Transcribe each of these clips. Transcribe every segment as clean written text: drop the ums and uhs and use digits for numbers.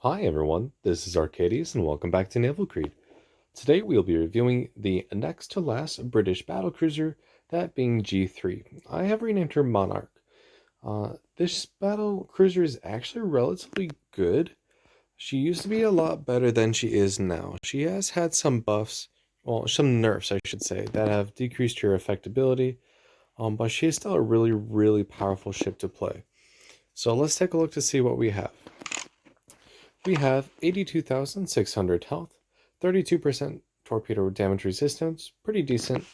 Hi everyone, this is Arcadius and welcome back to Naval Creed. Today we'll be reviewing the next to last British battlecruiser, that being G3. I have renamed her Monarch. This battlecruiser is actually relatively good. She used to be a lot better than she is now. She has had some buffs, well, some nerfs I should say, that have decreased her effectability, but she is still a really powerful ship to play. So let's take a look to see what we have. We have 82,600 health, 32% torpedo damage resistance, pretty decent,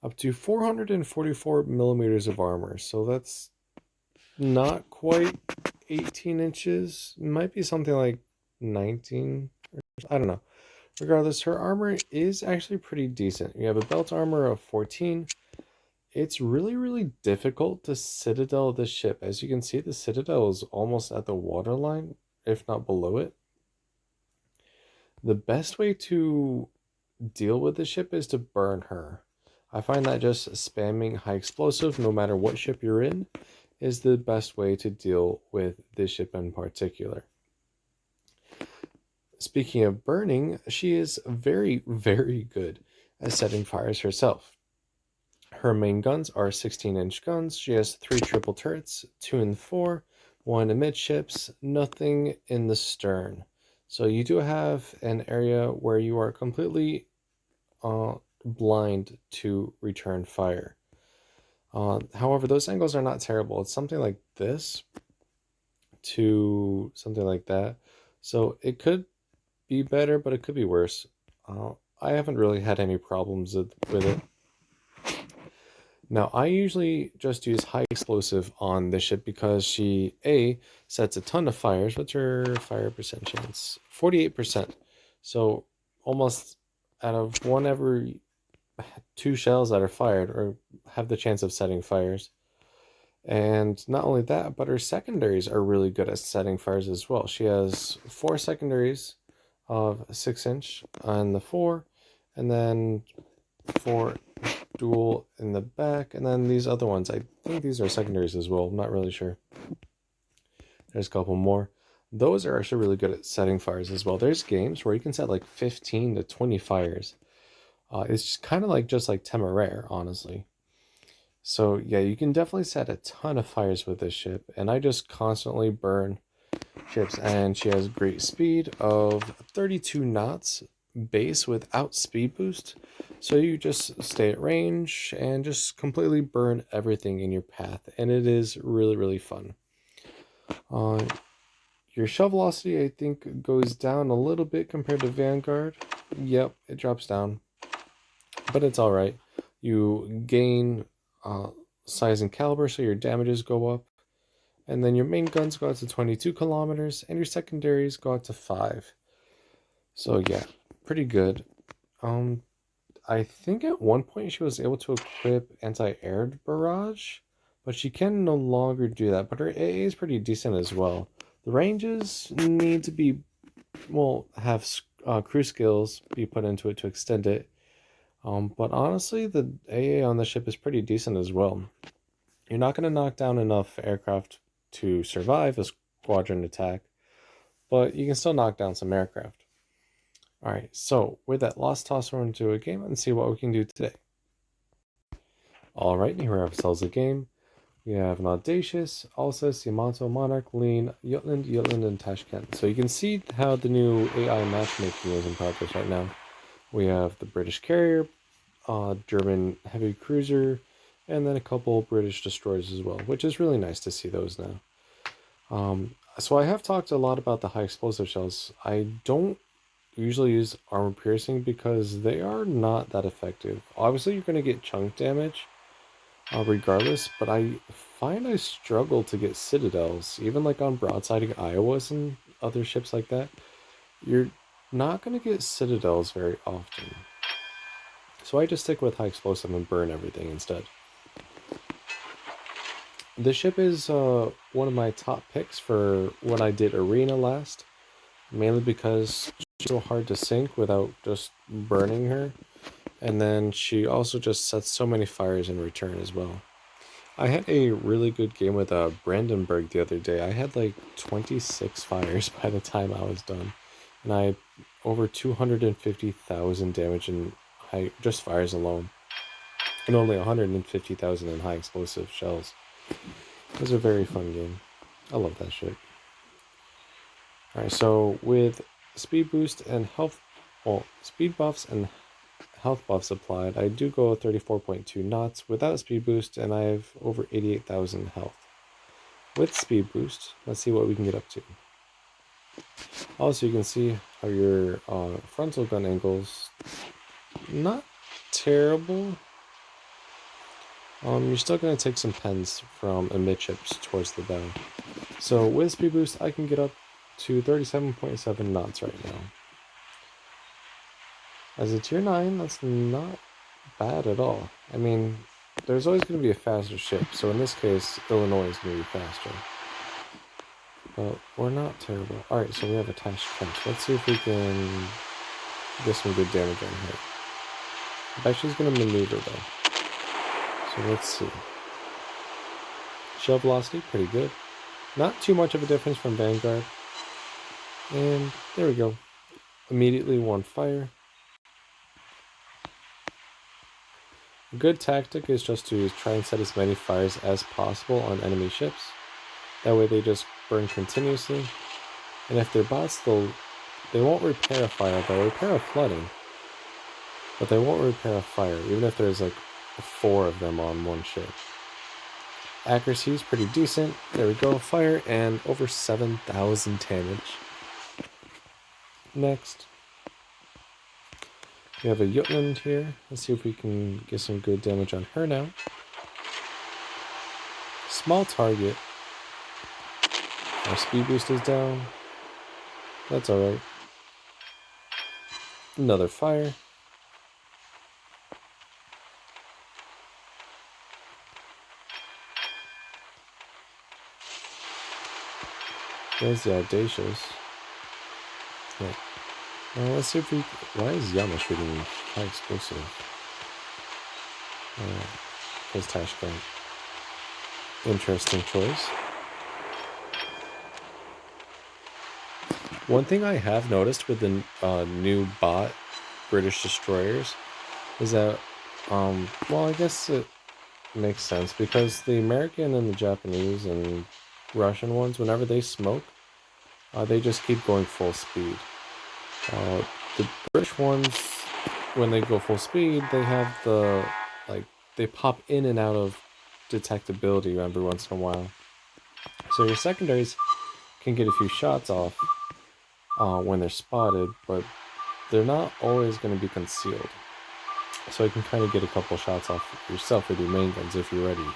up to 444 millimeters of armor. So that's not quite 18 inches. Might be something like 19. I don't know. Regardless, her armor is actually pretty decent. You have a belt armor of 14. It's really difficult to citadel this ship. As you can see, the citadel is almost at the waterline, if not below it. The best way to deal with the ship is to burn her. I find that just spamming high explosive, no matter what ship you're in, is the best way to deal with this ship in particular. Speaking of burning, she is very good at setting fires herself. Her main guns are 16-inch guns. She has 3 triple turrets, 2 in the fore, 1 amidships, nothing in the stern. So you do have an area where you are completely blind to return fire. However, those angles are not terrible. It's something like this to something like that. So it could be better, but it could be worse. I haven't really had any problems with it. Now, I usually just use high explosive on this ship because she, A, sets a ton of fires. What's her fire percent chance? 48%. So almost out of one every 2 shells that are fired or have the chance of setting fires. And not only that, but her secondaries are really good at setting fires as well. She has 4 secondaries of 6-inch on the fore, and then 4 dual in the back, and then these other ones, I think these are secondaries as well. I'm not really sure. There's a couple more. Those are actually really good at setting fires as well. There's games where you can set like 15 to 20 fires. It's just kind of like Temeraire, honestly. So yeah, you can definitely set a ton of fires with this ship, and I just constantly burn ships. And she has great speed of 32 knots base without speed boost, so you just stay at range and just completely burn everything in your path, and it is really fun. Your shell velocity, I think, goes down a little bit compared to Vanguard. Yep, it drops down, but it's all right. You gain size and caliber, so your damages go up, and then your main guns go out to 22 kilometers, and your secondaries go out to 5. So yeah, pretty good. I think at one point she was able to equip anti-air barrage, but she can no longer do that. But her AA is pretty decent as well. The ranges need to be, well, have crew skills be put into it to extend it. But honestly, the AA on the ship is pretty decent as well. You're not going to knock down enough aircraft to survive a squadron attack, but you can still knock down some aircraft. Alright, so with that, let's toss her into a game and see what we can do today. Alright, here we have ourselves a game. We have an Audacious, Alsace, Yamato, Monarch, Lean, Jutland, and Tashkent. So you can see how the new AI matchmaking is in progress right now. We have the British carrier, German heavy cruiser, and then a couple British destroyers as well, which is really nice to see those now. So I have talked a lot about the high explosive shells. I don't usually use armor piercing because they are not that effective. Obviously, you're going to get chunk damage regardless, but I find I struggle to get citadels, even like on broadsiding Iowas and other ships like that. You're not going to get citadels very often. So I just stick with high explosive and burn everything instead. The ship is one of my top picks for when I did Arena last, mainly because she's so hard to sink without just burning her, and then she also just sets so many fires in return as well. I had a really good game with Brandenburg the other day. I had like 26 fires by the time I was done, and I had over 250,000 damage in high just fires alone, and only 150,000 in high explosive shells. It was a very fun game. I love that shit. All right, so with speed boost and health, well, speed buffs and health buffs applied, I do go 34.2 knots without speed boost, and I have over 88,000 health. With speed boost, let's see what we can get up to. Also, you can see how your frontal gun angles not terrible. You're still going to take some pens from amidships towards the bow. So with speed boost, I can get up to 37.7 knots right now. As a tier 9, that's not bad at all. I mean, there's always going to be a faster ship, so in this case, Illinois is going to be faster. But we're not terrible. Alright, so we have attached trench. Let's see if we can get some good damage on here. I bet she's going to maneuver though. So let's see. Shell velocity, pretty good. Not too much of a difference from Vanguard. And there we go. Immediately one fire. A good tactic is just to try and set as many fires as possible on enemy ships. That way they just burn continuously. And if they're bots, they won't repair a fire. They'll repair a flooding. But they won't repair a fire, even if there's like 4 of them on one ship. Accuracy is pretty decent. There we go, fire, and over 7,000 damage. Next, we have a Jutland here. Let's see if we can get some good damage on her now. Small target. Our speed boost is down. That's alright. Another fire. There's the Audacious. Yeah. Let's see if we... Why is Yama shooting high explosive? There's Tashkent. Interesting choice. One thing I have noticed with the new bot British destroyers is that, well, I guess it makes sense because the American and the Japanese and Russian ones, whenever they smoke, they just keep going full speed. The British ones, when they go full speed, they have the, they pop in and out of detectability every once in a while. So your secondaries can get a few shots off when they're spotted, but they're not always going to be concealed. So you can kind of get a couple shots off yourself with your main guns if you're ready.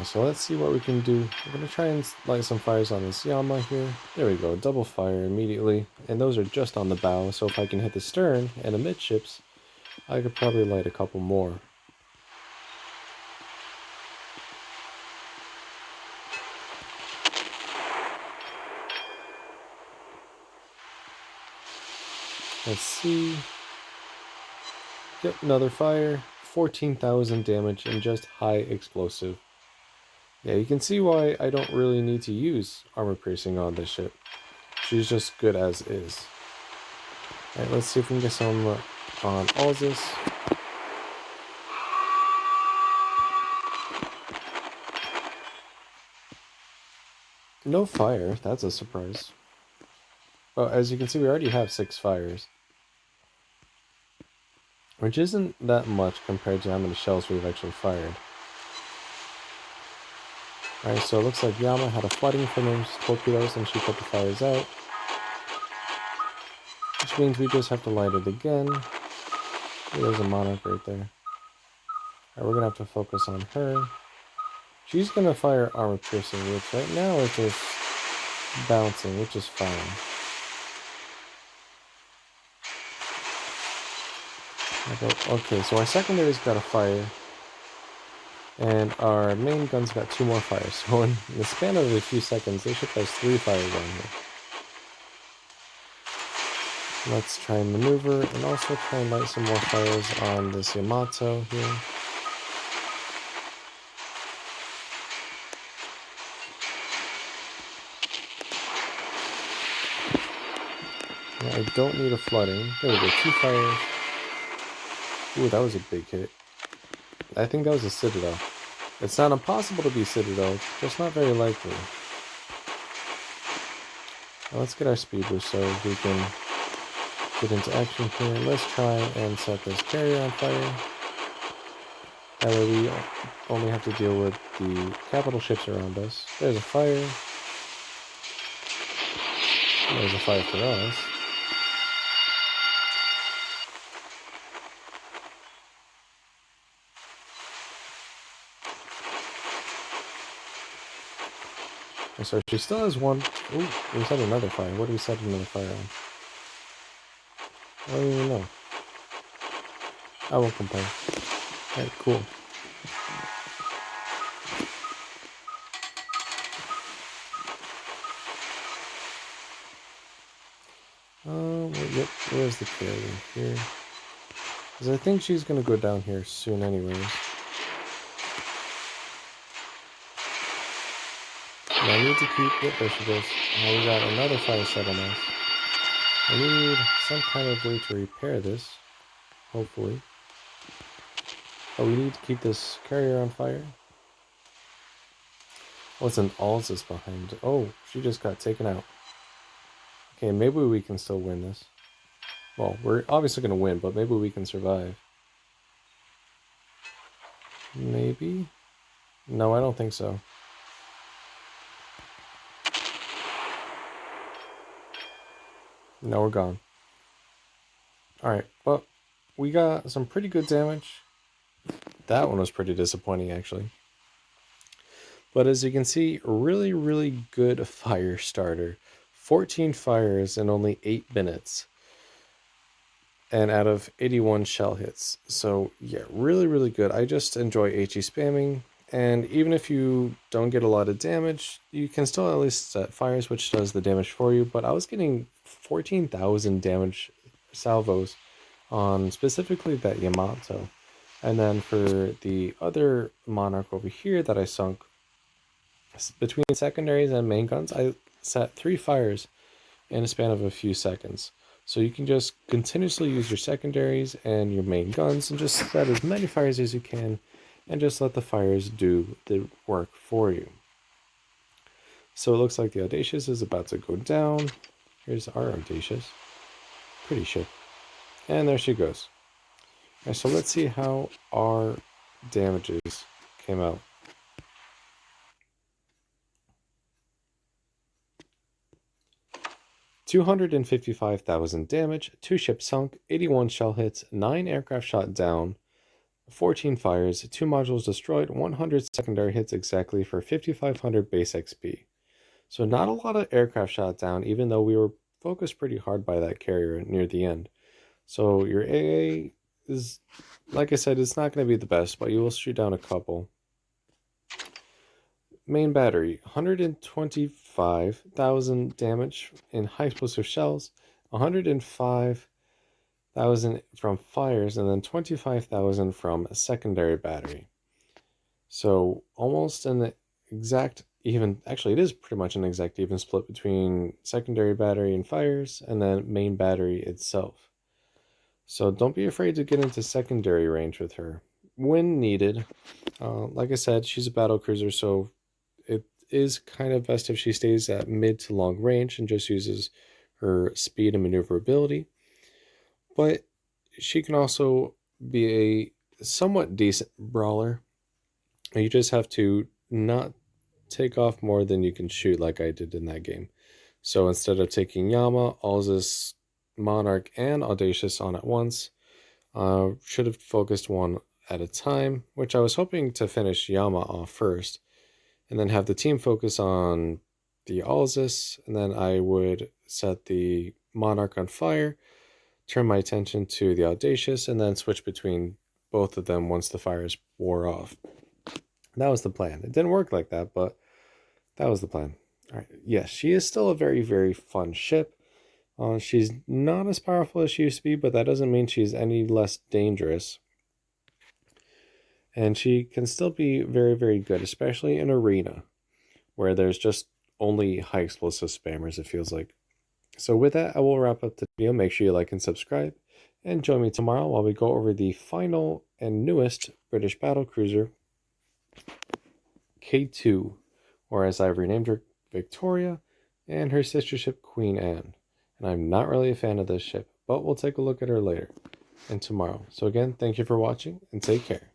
So let's see what we can do. We're going to try and light some fires on this Yama here. There we go, double fire immediately. And those are just on the bow, so if I can hit the stern and amidships, I could probably light a couple more. Let's see. Yep, another fire. 14,000 damage and just high explosive. Yeah, you can see why I don't really need to use armor piercing on this ship. She's just good as is. Alright, let's see if we can get some on Alzus. No fire, that's a surprise. But as you can see, we already have 6 fires. Which isn't that much compared to how many shells we've actually fired. Alright, so it looks like Yama had a flooding from those torpedoes and she put the fires out. Which means we just have to light it again. There's a Monarch right there. Alright, we're gonna have to focus on her. She's gonna fire armor piercing, which right now is just bouncing, which is fine. Okay, so our secondary's got a fire. And our main gun's got 2 more fires. So in the span of a few seconds, this ship has 3 fires on here. Let's try and maneuver and also try and light some more fires on this Yamato here. Yeah, I don't need a flooding. There we go, 2 fires. Ooh, that was a big hit. I think that was a Citadel. It's not impossible to be Citadel, just not very likely. Now let's get our speed boost so we can get into action here. Let's try and set this carrier on fire. That way we only have to deal with the capital ships around us. There's a fire. There's a fire for us. So she still has one. Ooh, we set another fire. What do we set another fire on? I don't even know. I won't complain. Alright, cool. Yep, where's the carrier? Here. Because I think she's going to go down here soon anyways. And I need to keep... Yep, there she goes. Now we got another fire set on us. I need some kind of way to repair this. Hopefully. Oh, we need to keep this carrier on fire. Oh, it's an Alzus behind. Oh, she just got taken out. Okay, maybe we can still win this. Well, we're obviously going to win, but maybe we can survive. Maybe? No, I don't think so. No, we're gone. Alright, but we got some pretty good damage. That one was pretty disappointing, actually. But as you can see, really, really good fire starter. 14 fires in only 8 minutes. And out of 81 shell hits. So yeah, really, really good. I just enjoy HE spamming. And even if you don't get a lot of damage, you can still at least set fires, which does the damage for you. But I was getting 14,000 damage salvos on specifically that Yamato. And then for the other Monarch over here that I sunk, between secondaries and main guns, I set 3 fires in a span of a few seconds. So you can just continuously use your secondaries and your main guns and just set as many fires as you can and just let the fires do the work for you. So it looks like the Audacious is about to go down. Here's our Audacious. Pretty ship. And there she goes. Alright, so let's see how our damages came out. $255,000 damage, 2 ships sunk, 81 shell hits, 9 aircraft shot down, 14 fires, 2 modules destroyed, 100 secondary hits exactly for 5,500 base XP. So not a lot of aircraft shot down, even though we were focused pretty hard by that carrier near the end. So your AA is, like I said, it's not going to be the best, but you will shoot down a couple. Main battery, 125,000 damage in high explosive shells, 105,000 from fires, and then 25,000 from a secondary battery. So almost an exact even, actually it is pretty much an exact even split between secondary battery and fires, and then main battery itself. So don't be afraid to get into secondary range with her when needed. Like I said, she's a battle cruiser, so it is kind of best if she stays at mid to long range and just uses her speed and maneuverability. But she can also be a somewhat decent brawler. You just have to not take off more than you can shoot like I did in that game. So instead of taking Yama, Alzus, Monarch, and Audacious on at once, should have focused one at a time, which I was hoping to finish Yama off first, and then have the team focus on the Alzus, and then I would set the Monarch on fire, turn my attention to the Audacious, and then switch between both of them once the fires wore off. That was the plan. It didn't work like that, but that was the plan. All right. Yes, she is still a very, very fun ship. She's not as powerful as she used to be, but that doesn't mean she's any less dangerous. And she can still be very, very good, especially in arena, where there's just only high explosive spammers, it feels like. So with that, I will wrap up the video. Make sure you like and subscribe, and join me tomorrow while we go over the final and newest British battlecruiser, K2, or as I've renamed her, Victoria, and her sister ship, Queen Anne. And I'm not really a fan of this ship, but we'll take a look at her later and tomorrow. So again, thank you for watching, and take care.